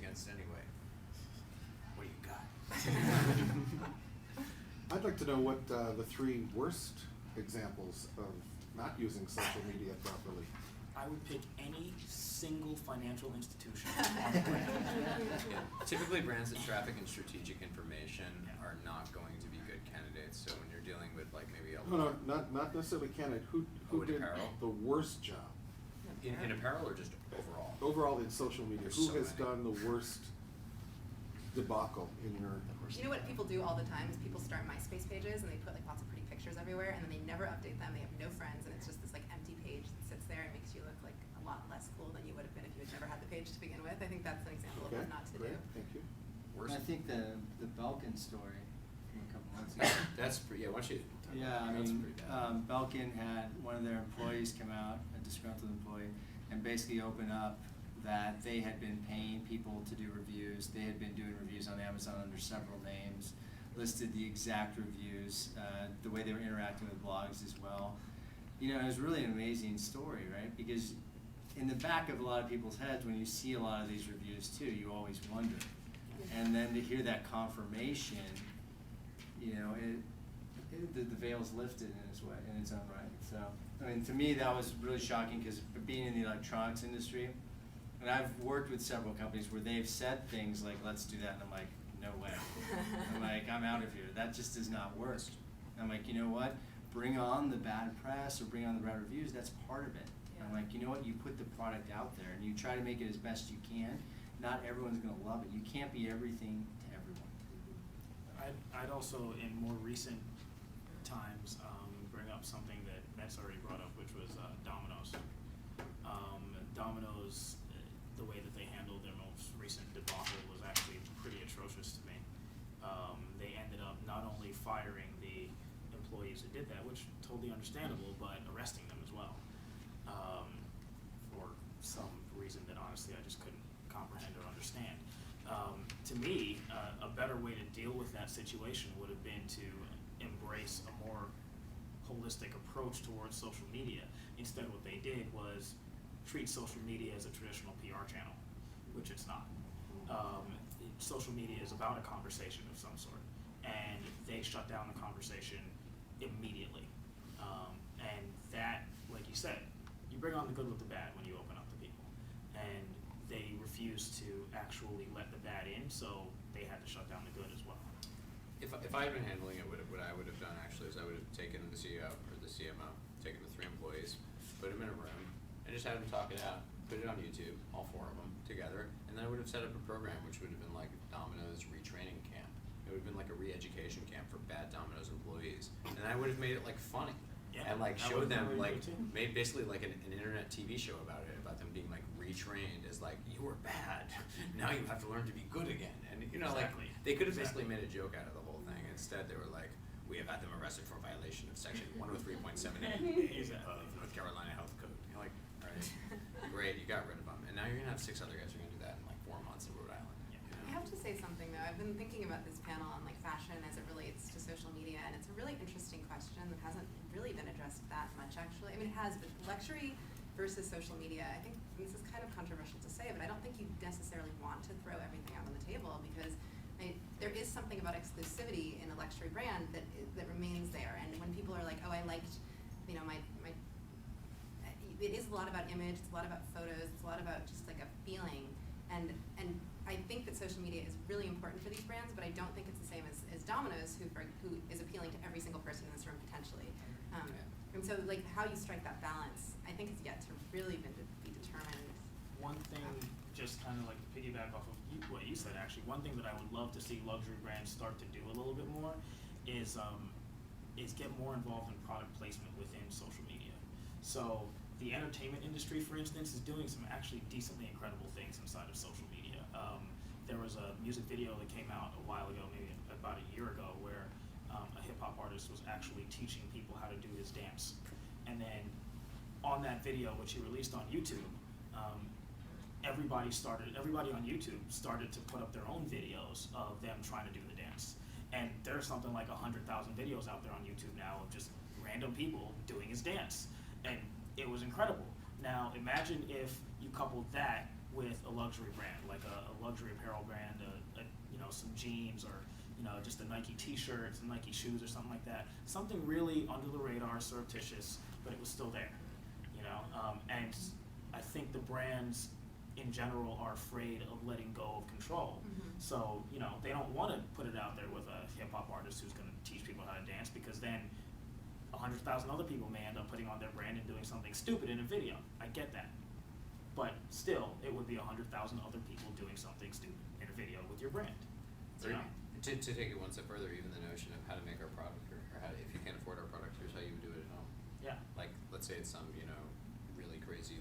against anyway? What do you got? I'd like to know what the 3 worst examples of not using social media properly. I would pick any single financial institution on the planet. Yeah. Typically, brands that traffic and strategic information are not going to be good candidates. So when you're dealing with like maybe a No, not necessarily candidate. Who in did apparel? the worst job? in apparel or just overall? Overall in social media, There's who so has many. done the worst debacle in your... You know what people do all the time is people start MySpace pages and they put like lots of pretty pictures everywhere and then they never update them. They have no friends and it's just this like empty page that sits there and makes you look like a lot less cool than you would have been if you had never had the page to begin with. I think that's an example of Okay, what not to great, do. thank you. Worst? I think the Belkin story from a couple months ago. That's pretty. Yeah, why don't you? Talk Yeah, about I that? That's mean, pretty bad. Belkin had one of their employees come out, a disgruntled employee, and basically open up that they had been paying people to do reviews. They had been doing reviews on Amazon under several names, listed the exact reviews, the way they were interacting with blogs as well. You know, it was really an amazing story, right? Because in the back of a lot of people's heads, when you see a lot of these reviews too, you always wonder. And then to hear that confirmation, you know, the veil's lifted in its way, in its own right. So, I mean, to me, that was really shocking because being in the electronics industry, and I've worked with several companies where they've said things like, let's do that, and I'm like, no way. I'm like, I'm out of here. That just does not work. I'm like, you know what? Bring on the bad press or bring on the bad reviews, that's part of it. Yeah. I'm like, you know what? You put the product out there and you try to make it as best you can. Not everyone's going to love it. You can't be everything to everyone. I'd also, in more recent times, bring up something that Matt's already brought up, which was Domino's. Domino's, the way that they handled their most recent debacle was actually pretty atrocious to me. They ended up not only firing the employees that did that, which totally understandable, but arresting them as well for some reason that honestly I just couldn't comprehend or understand. To me, a better way to deal with that situation would have been to embrace a more holistic approach towards social media. Instead, what they did was treat social media as a traditional PR channel, which it's not. Social media is about a conversation of some sort, and they shut down the conversation immediately. And that, like you said, you bring on the good with the bad when you open up to people. And they refused to actually let the bad in, so they had to shut down the good as well. If I had been handling it, what I would have done actually is I would have taken the CEO or the CMO, taken the 3 employees, put them in a room, and just had them talk it out. Put it on YouTube, all 4 of them together, and then I would have set up a program which would have been like Domino's retraining camp. It would have been like a re-education camp for bad Domino's employees, and I would have made it like funny. Yeah, And like that showed would have them been really like good, too. made basically like an internet TV show about it, about them being like retrained as like, you were bad, now you have to learn to be good again. And you know, Exactly. like they could have Exactly. basically made a joke out of the whole thing. Instead they were like, we have had them arrested for violation of section 103.78 Exactly. of North Carolina Health Code. You're like, all right, great, you got rid of them. And now you're gonna have 6 other guys who are gonna do that in like 4 months in Rhode Island. Yeah. You know? I have to say something though. I've been thinking about this panel on like fashion as it relates to social media, and it's a really interesting question that hasn't really been addressed that much actually. I mean, it has, but luxury versus social media, I think this is kind of controversial to say, but I don't think you necessarily want to throw everything out on the table because there is something about exclusivity in a luxury brand that remains there. And when people are like, oh, I liked, you know, it is a lot about image, it's a lot about photos, it's a lot about just like a feeling. And I think that social media is really important for these brands, but I don't think it's the same as Domino's, who is appealing to every single person in this room potentially. And so, like, how you strike that balance, I think is yet to really be determined. One thing, just kind of like to piggyback off of what you said actually, one thing that I would love to see luxury brands start to do a little bit more is get more involved in product placement within social media. So the entertainment industry, for instance, is doing some actually decently incredible things inside of social media. There was a music video that came out a while ago, maybe about a year ago, where a hip-hop artist was actually teaching people how to do his dance. And then on that video, which he released on YouTube, everybody on YouTube started to put up their own videos of them trying to do the dance. And there's something like 100,000 videos out there on YouTube now of just random people doing his dance. And it was incredible. Now imagine if you coupled that with a luxury brand, like a luxury apparel brand, some jeans, or just a Nike T-shirt, some Nike shoes, or something like that. Something really under the radar, surreptitious, but it was still there. And I think the brands in general are afraid of letting go of control. So they don't want to put it out there with a hip hop artist who's going to teach people how to dance, because then 100,000 other people may end up putting on their brand and doing something stupid in a video. I get that. But still, it would be 100,000 other people doing something stupid in a video with your brand. To take it one step further, even the notion of how to make our product, or how to, if you can't afford our product, here's how you would do it at home. Yeah. Like, let's say it's some, really crazy,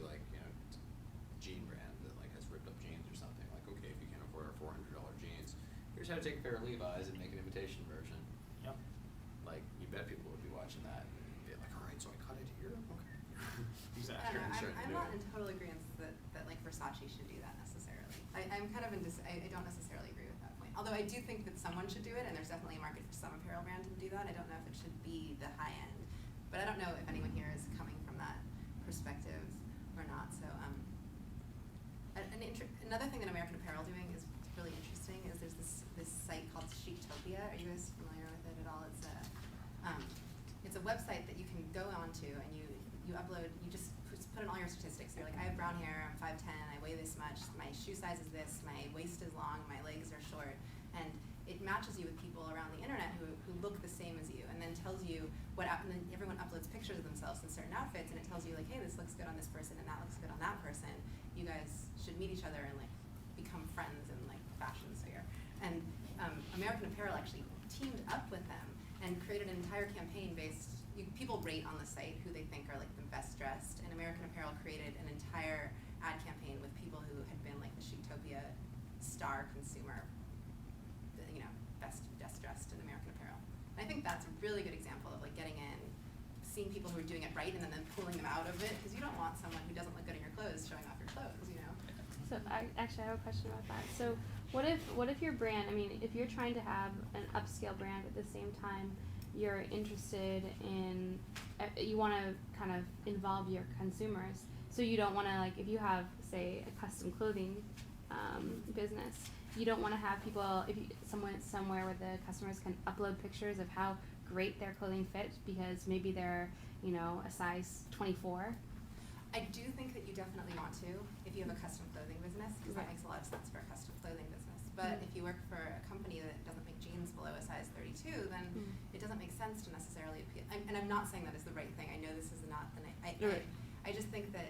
jean brand that, has ripped up jeans or something. Like, okay, if you can't afford our $400 jeans, here's how to take a pair of Levi's and make an imitation version. Yep. Like, you bet people would be watching that and be like, all right, so I cut it here? Okay. Exactly. I don't know, Sure, I'm do not it. in total agreement that Versace should do that necessarily. I'm kind of I don't necessarily agree with that point. Although I do think that someone should do it, and there's definitely a market for some apparel brand to do that. I don't know if it should be the high end, but I don't know if anyone here is coming from that perspective or not. So another thing that American Apparel doing is really interesting is there's this site called Chictopia. Are you guys familiar with it at all? It's a website that you can go onto, and you upload, you just put in all your statistics. You're like, I have brown hair, I'm 5'10", I weigh this much, my shoe size is this, my waist is long, my legs are short, and it matches you with people around the internet who look the same as you, and then tells you and then everyone uploads pictures of themselves in certain outfits, and it tells you like, hey, this looks good on this person, and that looks good on that person. You guys should meet each other and become friends in fashion sphere. And American Apparel actually teamed up with them and created an entire campaign based. People rate on the site who they think are the best dressed, and American Apparel created an entire ad campaign with people who had been the Chictopia star consumer, best dressed in American Apparel. And I think that's a really good example of getting in, seeing people who are doing it right, and then pulling them out of it, because you don't want someone who doesn't look good in your clothes showing off your clothes. So I have a question about that. So what if your brand, if you're trying to have an upscale brand at the same time, you're interested in, you want to kind of involve your consumers. So you don't want to, if you have, say, a custom clothing business, you don't want to have people, somewhere where the customers can upload pictures of how great their clothing fits, because maybe they're, a size 24. I do think that you definitely want to if you have a custom clothing business, because that makes a lot of sense for a custom clothing business. But if you work for a company that doesn't make jeans below a size 32, then it doesn't make sense to necessarily appeal. And I'm not saying that is the right thing. I know this is not the I just think that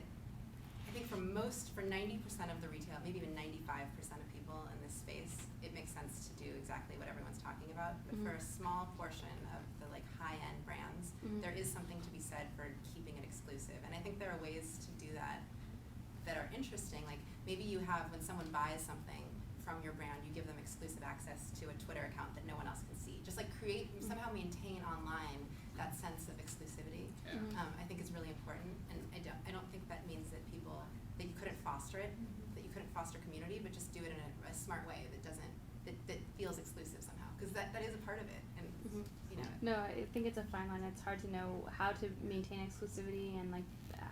for 90% of the retail, maybe even 95% of people in this space, it makes sense to do exactly what everyone's talking about. But for a small portion of the high-end brands, there is something to be said for keeping it exclusive. And I think there are ways to do that are interesting. Maybe you have, when someone buys something from your brand, you give them exclusive access to a Twitter account that no one else can see. Just create, somehow maintain online that sense of exclusivity. Yeah. I think is really important, and I don't think that means that that you couldn't foster it, that you couldn't foster community, but just do it in a smart way that feels exclusive somehow, because that is a part of it, and No, I think it's a fine line. It's hard to know how to maintain exclusivity and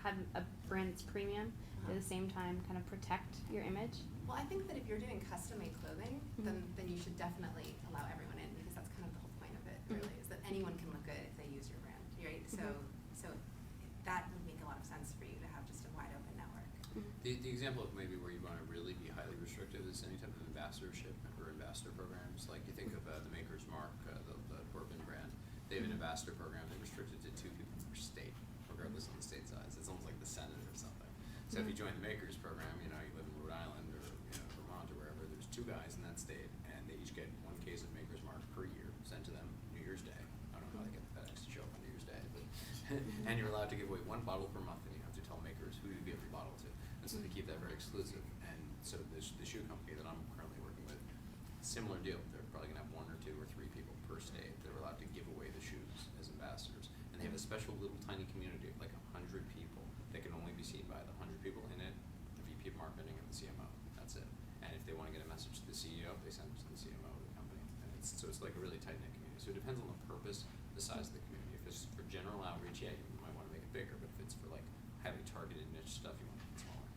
have a brand that's premium, at the same time kind of protect your image. Well, I think that if you're doing custom-made clothing, then you should definitely allow everyone in, because that's kind of the whole point of it, really, is that anyone can look good if they use your brand, right? So that would make a lot of sense for you to have just a wide open network. The example of maybe where you want to really be highly restrictive is any type of ambassadorship or ambassador programs. Like you think of the Maker's Mark, the bourbon brand. They have an ambassador program that restricted to 2 people per state, regardless of the state size. It's almost like the Senate or something. So if you join the Maker's program, you live in Rhode Island or Vermont or wherever, there's 2 guys in that state, and they each get 1 case of Maker's Mark per year sent to them New Year's Day. I don't know how they get the FedEx to show up on New Year's Day, but and you're allowed to give away 1 bottle per month, and you have to tell Makers who you give your bottle to. And so they keep that very exclusive. And so the shoe company that I'm currently working with, similar deal. They're probably going to have 1 or 2 or 3 people per state that are allowed to give away the shoes as ambassadors. And they have a special little tiny community of 100 people that can only be seen by the 100 people in it, the VP of marketing, and the CMO. That's it. And if they want to get a message to the CEO, they send it to the CMO of the company. And it's a really tight-knit community. So it depends on the purpose, the size of the community. If it's for general outreach, yeah, you might want to make it bigger. But if it's for highly targeted niche stuff, you want to make it smaller.